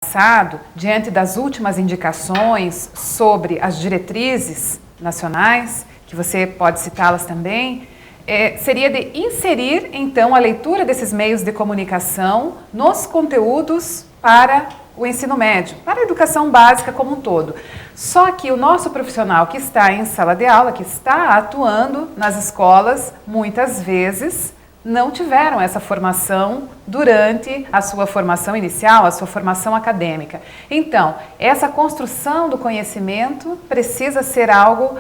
passado, diante das últimas indicações sobre as diretrizes nacionais, que você pode citá-las também, seria de inserir, então, a leitura desses meios de comunicação nos conteúdos para o ensino médio, para a educação básica como um todo. Só que o nosso profissional que está em sala de aula, que está atuando nas escolas, muitas vezes não tiveram essa formação durante a sua formação inicial, a sua formação acadêmica. Então, essa construção do conhecimento precisa ser algo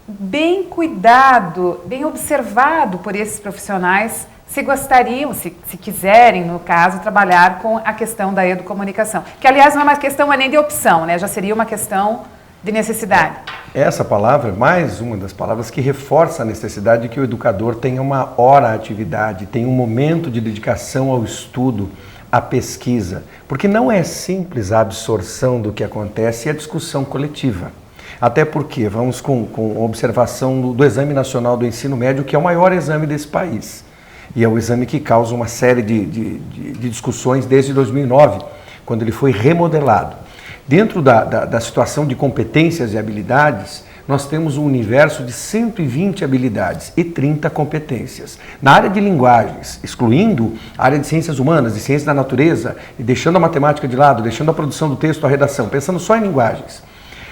bem cuidado, bem observado por esses profissionais, se gostariam, se quiserem, no caso, trabalhar com a questão da educomunicação. Que, aliás, não é uma questão nem de opção, né? Já seria uma questão de necessidade. Essa palavra é mais uma das palavras que reforça a necessidade de que o educador tenha uma hora atividade, tenha um momento de dedicação ao estudo, à pesquisa, porque não é simples a absorção do que acontece e a discussão coletiva. Até porque, vamos com a observação do Exame Nacional do Ensino Médio, que é o maior exame desse país. E é o exame que causa uma série de discussões desde 2009, quando ele foi remodelado. Dentro da situação de competências e habilidades, nós temos um universo de 120 habilidades e 30 competências. Na área de linguagens, excluindo a área de ciências humanas, de ciências da natureza, e deixando a matemática de lado, deixando a produção do texto, a redação, pensando só em linguagens.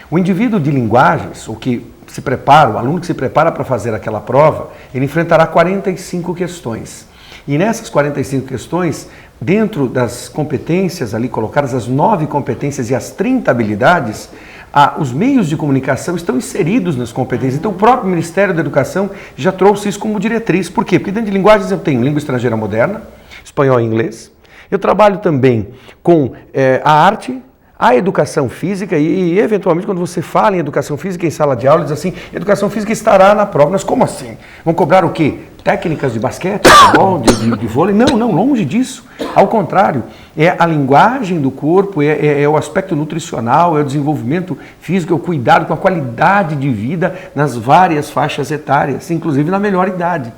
O indivíduo de linguagens, o que se prepara, o aluno que se prepara para fazer aquela prova, ele enfrentará 45 questões. E nessas 45 questões, dentro das competências ali colocadas, as 9 competências e as 30 habilidades, os meios de comunicação estão inseridos nas competências. Então o próprio Ministério da Educação já trouxe isso como diretriz. Por quê? Porque dentro de linguagens eu tenho língua estrangeira moderna, espanhol e inglês. Eu trabalho também com a arte, a educação física e, eventualmente, quando você fala em educação física em sala de aula, diz assim, educação física estará na prova. Mas como assim? Vão cobrar o quê? Técnicas de basquete, de futebol, de vôlei? Não, longe disso. Ao contrário, é a linguagem do corpo, é o aspecto nutricional, é o desenvolvimento físico, é o cuidado com a qualidade de vida nas várias faixas etárias, inclusive na melhor idade.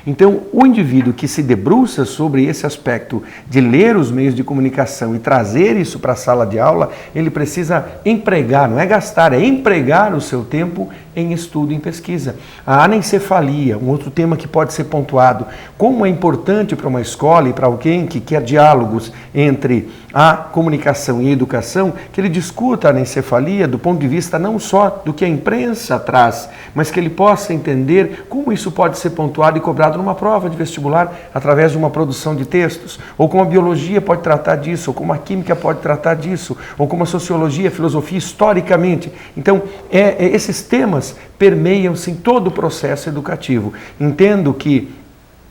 Então, o indivíduo que se debruça sobre esse aspecto de ler os meios de comunicação e trazer isso para a sala de aula, ele precisa empregar, não é gastar, é empregar o seu tempo em estudo, em pesquisa. A anencefalia, um outro tema que pode ser pontuado. Como é importante para uma escola e para alguém que quer diálogos entre a comunicação e a educação, que ele discuta a anencefalia do ponto de vista não só do que a imprensa traz, mas que ele possa entender como isso pode ser pontuado e cobrado numa prova de vestibular através de uma produção de textos, ou como a biologia pode tratar disso, ou como a química pode tratar disso, ou como a sociologia, a filosofia historicamente. Então, esses temas permeiam-se em todo o processo educativo. Entendo que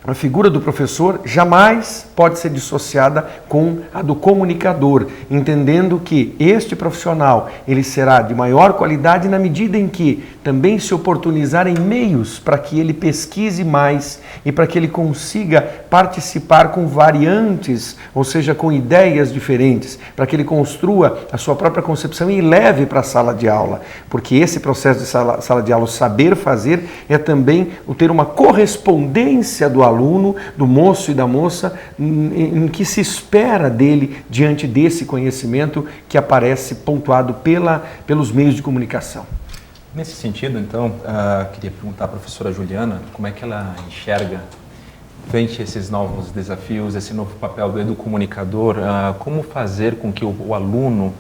a figura do professor jamais pode ser dissociada com a do comunicador, entendendo que este profissional ele será de maior qualidade na medida em que também se oportunizar em meios para que ele pesquise mais e para que ele consiga participar com variantes, ou seja, com ideias diferentes, para que ele construa a sua própria concepção e leve para a sala de aula, porque esse processo de sala de aula, o saber fazer, é também o ter uma correspondência do aluno, do moço e da moça, em que se espera dele diante desse conhecimento que aparece pontuado pelos meios de comunicação. Nesse sentido, então, queria perguntar à professora Juliana como é que ela enxerga, frente a esses novos desafios, esse novo papel do educomunicador, como fazer com que o aluno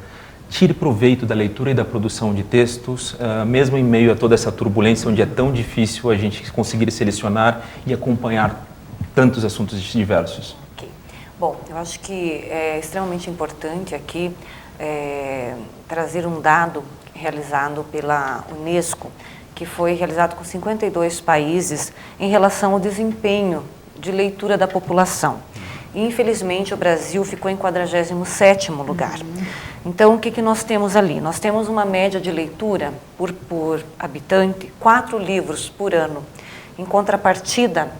tire proveito da leitura e da produção de textos, mesmo em meio a toda essa turbulência, onde é tão difícil a gente conseguir selecionar e acompanhar tantos assuntos diversos. Okay. Bom, eu acho que é extremamente importante aqui trazer um dado realizado pela Unesco, que foi realizado com 52 países em relação ao desempenho de leitura da população. E, infelizmente, o Brasil ficou em 47º lugar. Então, o que nós temos ali? Nós temos uma média de leitura por habitante, 4 livros por ano. Em contrapartida,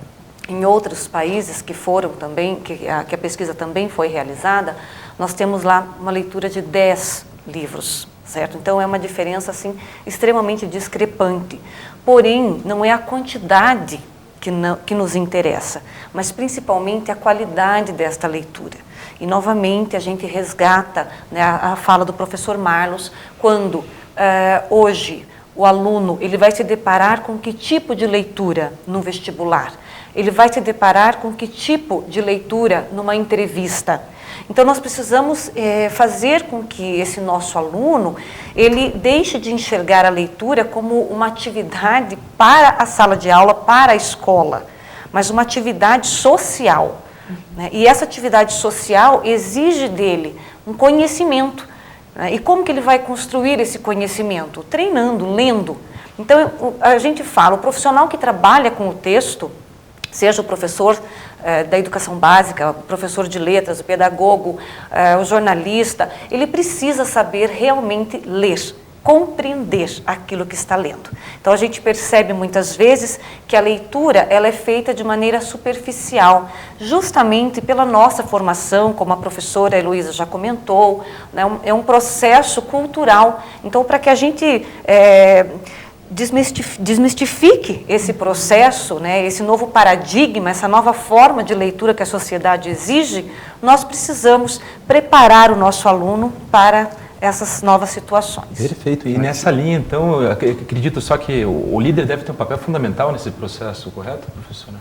em outros países que foram também, que a pesquisa também foi realizada, nós temos lá uma leitura de 10 livros, certo? Então é uma diferença assim extremamente discrepante. Porém, não é a quantidade que nos interessa, mas principalmente a qualidade desta leitura. E, novamente, a gente resgata, né, a fala do professor Marlos, quando hoje o aluno ele vai se deparar com que tipo de leitura no vestibular? Ele vai se deparar com que tipo de leitura numa entrevista? Então, nós precisamos fazer com que esse nosso aluno, ele deixe de enxergar a leitura como uma atividade para a sala de aula, para a escola, mas uma atividade social. Né? E essa atividade social exige dele um conhecimento. Né? E como que ele vai construir esse conhecimento? Treinando, lendo. Então, a gente fala, o profissional que trabalha com o texto, seja o professor da educação básica, o professor de letras, o pedagogo, o jornalista, ele precisa saber realmente ler, compreender aquilo que está lendo. Então, a gente percebe muitas vezes que a leitura ela é feita de maneira superficial, justamente pela nossa formação, como a professora Heloísa já comentou, né, é um processo cultural. Então, para que a gente desmistifique esse processo, né, esse novo paradigma, essa nova forma de leitura que a sociedade exige, nós precisamos preparar o nosso aluno para essas novas situações. Perfeito. E nessa linha, então, eu acredito só que o líder deve ter um papel fundamental nesse processo, correto, professora?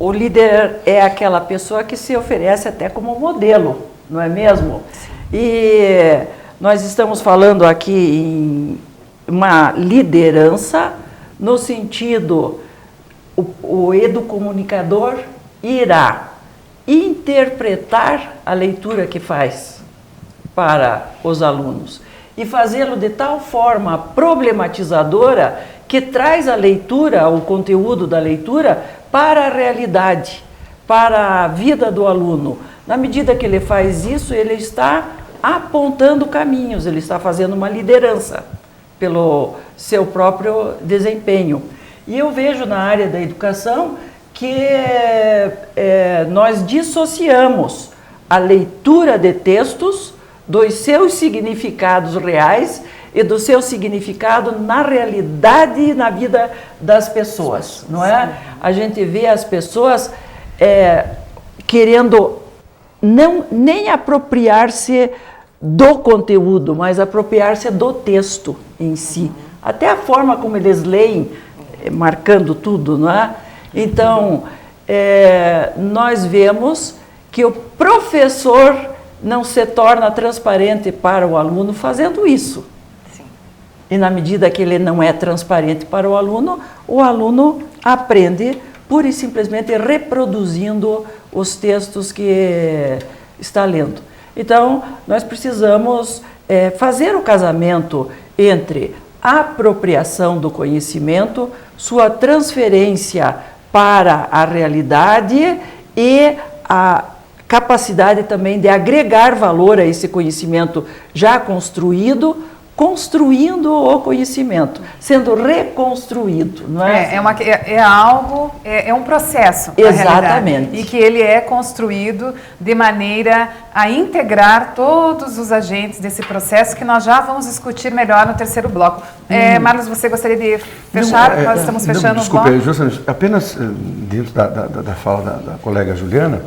O líder é aquela pessoa que se oferece até como modelo, não é mesmo? Sim. E nós estamos falando aqui em uma liderança no sentido, o educomunicador irá interpretar a leitura que faz para os alunos e fazê-lo de tal forma problematizadora que traz a leitura, o conteúdo da leitura para a realidade, para a vida do aluno. Na medida que ele faz isso, ele está apontando caminhos, ele está fazendo uma liderança pelo seu próprio desempenho. E eu vejo na área da educação que nós dissociamos a leitura de textos dos seus significados reais e do seu significado na realidade e na vida das pessoas, não é? A gente vê as pessoas querendo nem apropriar-se do conteúdo, mas apropriar-se do texto em si. Até a forma como eles leem, marcando tudo, não é? Então, nós vemos que o professor não se torna transparente para o aluno fazendo isso. Sim. E na medida que ele não é transparente para o aluno aprende pura e simplesmente reproduzindo os textos que está lendo. Então, nós precisamos fazer o casamento entre a apropriação do conhecimento, sua transferência para a realidade e a capacidade também de agregar valor a esse conhecimento já construído, construindo o conhecimento, sendo reconstruído, não é? É um processo. Exatamente. E que ele é construído de maneira a integrar todos os agentes desse processo que nós já vamos discutir melhor no terceiro bloco. Marlos, você gostaria de fechar? Nós estamos fechando o bloco. Desculpe, justamente, apenas dentro da fala da colega Juliana,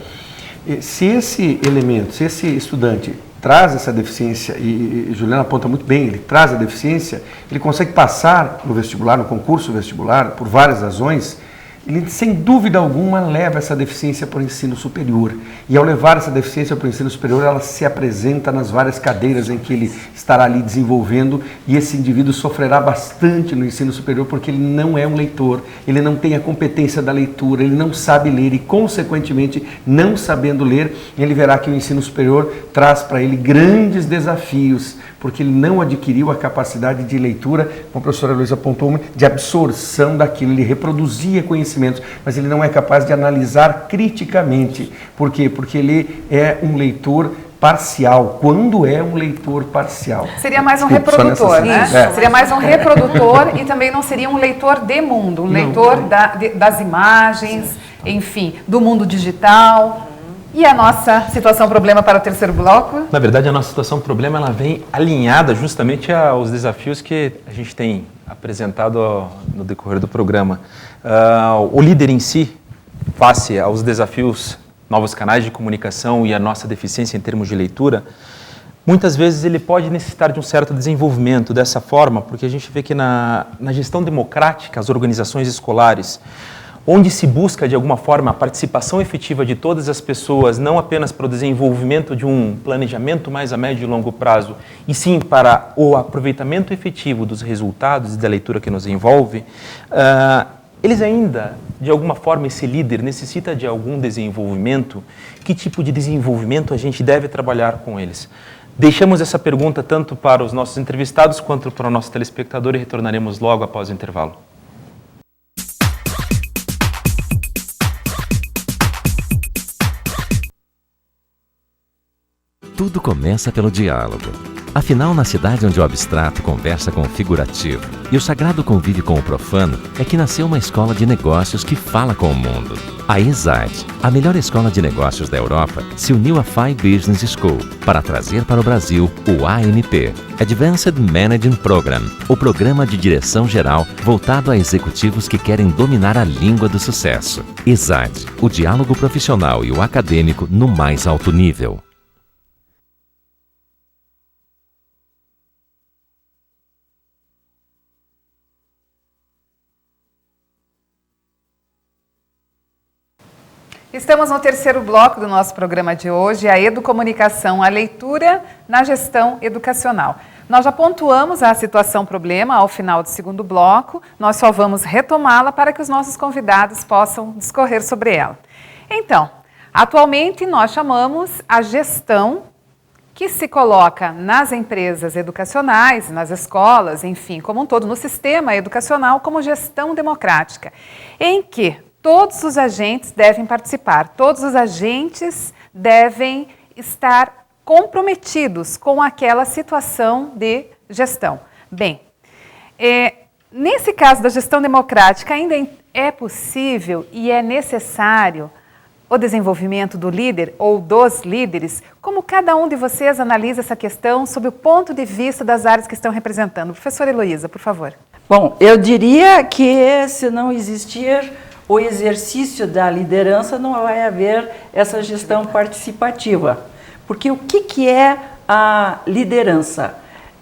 se esse elemento, se esse estudante traz essa deficiência, e Juliana aponta muito bem, ele traz a deficiência, ele consegue passar no vestibular, no concurso vestibular, por várias razões, ele sem dúvida alguma leva essa deficiência para o ensino superior. E ao levar essa deficiência para o ensino superior, ela se apresenta nas várias cadeiras em que ele estará ali desenvolvendo, e esse indivíduo sofrerá bastante no ensino superior porque ele não é um leitor, ele não tem a competência da leitura, ele não sabe ler e, consequentemente, não sabendo ler, ele verá que o ensino superior traz para ele grandes desafios, porque ele não adquiriu a capacidade de leitura, como a professora Heloísa apontou, de absorção daquilo, ele reproduzia conhecimentos, mas ele não é capaz de analisar criticamente. Por quê? Porque ele é um leitor parcial. Quando é um leitor parcial? Seria mais um reprodutor, né? Seria mais um reprodutor e também não seria um leitor de mundo, um leitor das imagens, enfim, do mundo digital. E a nossa situação problema para o terceiro bloco? Na verdade, a nossa situação problema ela vem alinhada justamente aos desafios que a gente tem apresentado no decorrer do programa. O líder em si, face aos desafios novos canais de comunicação e a nossa deficiência em termos de leitura, muitas vezes ele pode necessitar de um certo desenvolvimento dessa forma, porque a gente vê que na gestão democrática, as organizações escolares, onde se busca, de alguma forma, a participação efetiva de todas as pessoas, não apenas para o desenvolvimento de um planejamento mais a médio e longo prazo, e sim para o aproveitamento efetivo dos resultados e da leitura que nos envolve, eles ainda, de alguma forma, esse líder necessita de algum desenvolvimento. Que tipo de desenvolvimento a gente deve trabalhar com eles? Deixamos essa pergunta tanto para os nossos entrevistados quanto para o nosso telespectador e retornaremos logo após o intervalo. Tudo começa pelo diálogo. Afinal, na cidade onde o abstrato conversa com o figurativo e o sagrado convive com o profano, é que nasceu uma escola de negócios que fala com o mundo. A ESAD, a melhor escola de negócios da Europa, se uniu à FI Business School para trazer para o Brasil o AMP, Advanced Managing Program, o programa de direção geral voltado a executivos que querem dominar a língua do sucesso. ESAD, o diálogo profissional e o acadêmico no mais alto nível. Estamos no terceiro bloco do nosso programa de hoje, a educomunicação, a leitura na gestão educacional. Nós já pontuamos a situação-problema ao final do segundo bloco, nós só vamos retomá-la para que os nossos convidados possam discorrer sobre ela. Então, atualmente nós chamamos a gestão que se coloca nas empresas educacionais, nas escolas, enfim, como um todo, no sistema educacional, como gestão democrática, em que todos os agentes devem participar, todos os agentes devem estar comprometidos com aquela situação de gestão. Bem, nesse caso da gestão democrática, ainda é possível e é necessário o desenvolvimento do líder ou dos líderes? Como cada um de vocês analisa essa questão sob o ponto de vista das áreas que estão representando? Professora Heloísa, por favor. Bom, eu diria que se não existir o exercício da liderança, não vai haver essa gestão participativa. Porque o que é a liderança?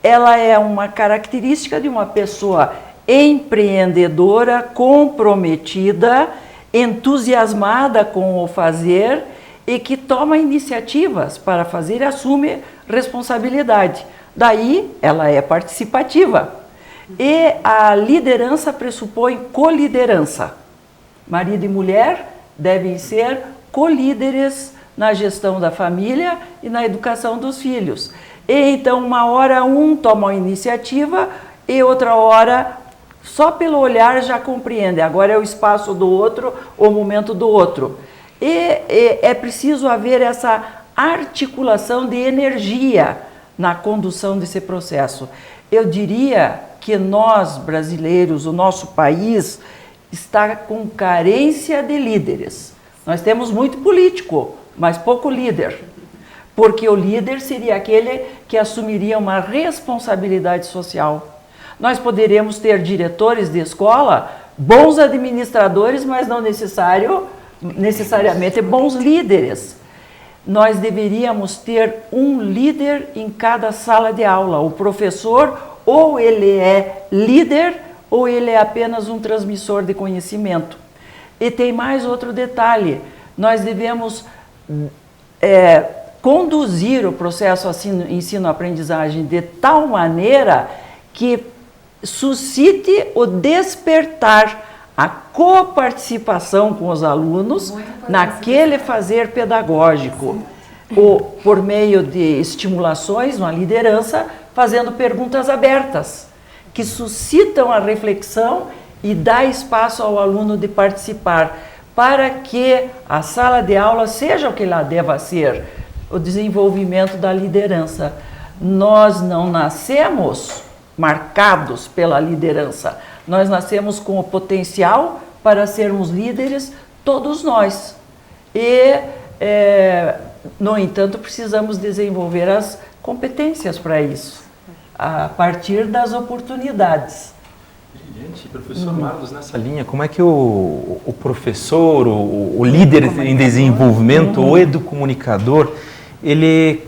Ela é uma característica de uma pessoa empreendedora, comprometida, entusiasmada com o fazer e que toma iniciativas para fazer e assume responsabilidade. Daí, ela é participativa. E a liderança pressupõe coliderança. Marido e mulher devem ser colíderes na gestão da família e na educação dos filhos. E então, uma hora um toma a iniciativa e outra hora, só pelo olhar já compreende. Agora é o espaço do outro, o momento do outro. E é preciso haver essa articulação de energia na condução desse processo. Eu diria que nós, brasileiros, o nosso país, está com carência de líderes. Nós temos muito político, mas pouco líder. Porque o líder seria aquele que assumiria uma responsabilidade social. Nós poderíamos ter diretores de escola, bons administradores, mas não necessariamente bons líderes. Nós deveríamos ter um líder em cada sala de aula. O professor, ou ele é líder, ou ele é apenas um transmissor de conhecimento. E tem mais outro detalhe, nós devemos conduzir o processo ensino-aprendizagem de tal maneira que suscite o despertar, a coparticipação com os alunos naquele fazer pedagógico, ou por meio de estimulações na liderança, fazendo perguntas abertas, que suscitam a reflexão e dá espaço ao aluno de participar, para que a sala de aula seja o que ela deva ser, o desenvolvimento da liderança. Nós não nascemos marcados pela liderança, nós nascemos com o potencial para sermos líderes, todos nós. E, no entanto, precisamos desenvolver as competências para isso, a partir das oportunidades. interessante, professor Marlos, nessa linha, como é que o professor, o líder em desenvolvimento, o educomunicador, ele